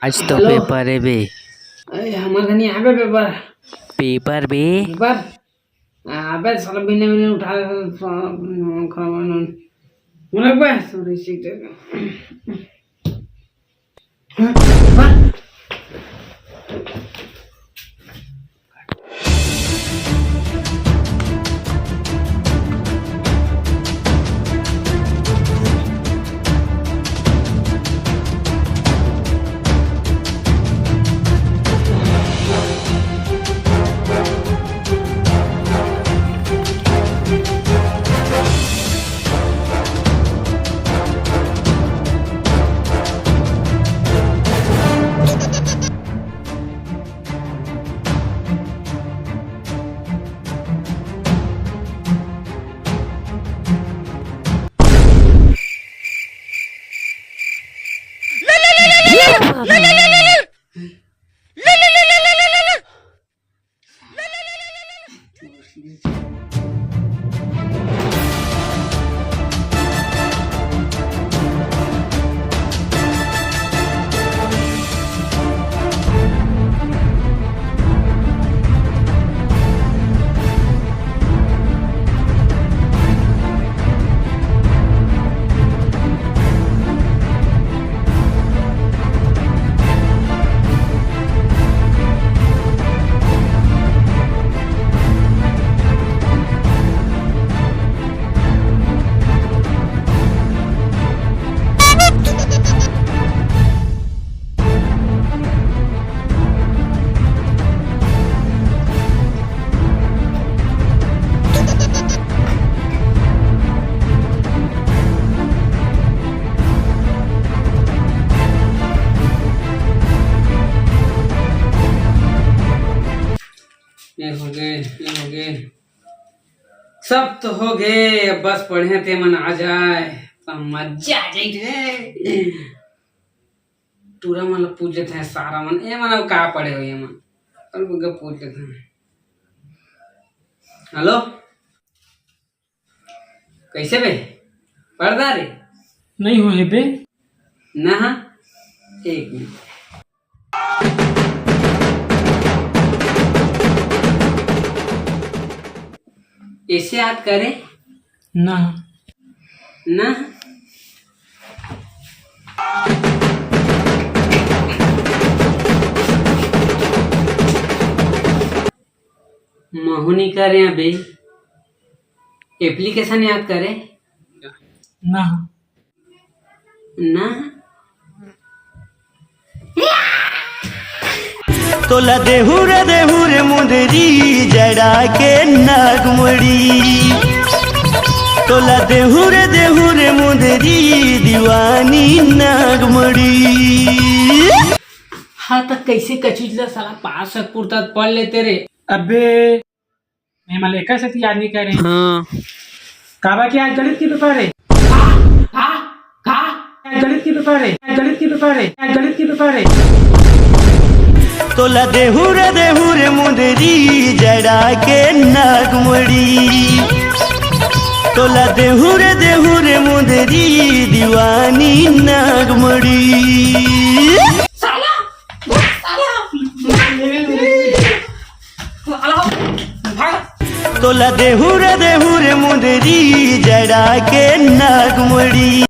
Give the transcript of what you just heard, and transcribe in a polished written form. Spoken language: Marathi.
आज तो हेलो। पेपर है बे। अरे हमारे नहीं आवे पेपर पेपर बे। पेपर अबे साला बिना बिना उठा खाना मुझे बस थोड़ी सी ये हो गए सब तो हो गए। अब बस पढ़े थे मन आ जाए तो मजा आ जाए रे। टूरा मन पूछ लेते हैं सारा मन ये मन अब कहाँ पढ़े हो ये मन और पूछ लेते हैं। हेलो कैसे बे पढ़दा रे नहीं हुए बे। ना एक मिनट ऐसे याद करे ना ना महोनी करे अभी एप्लीकेशन याद करे ना ना तोला देहू रे मुंदरी जड़ा के नागमड़ी। तोला देहू रे मुंदरी दीवानी नागमड़ी। हाँ तो कैसे कचुचला साला पास तक पुरता पढ़ लेते रे। अबे मैं मलेका से याद नहीं कर रहे। हाँ काबा की आज गणित की पेपर है। गणित की पेपर है। गणित की पेपर है। गणित की पेपर है। तोला देहू रे मुंदरी जड़ा के नागमड़ी। तोला देहू रे मुंदरी दीवानी नागमड़ी। तोला देहू रे मुंदरी जड़ा के नागमड़ी।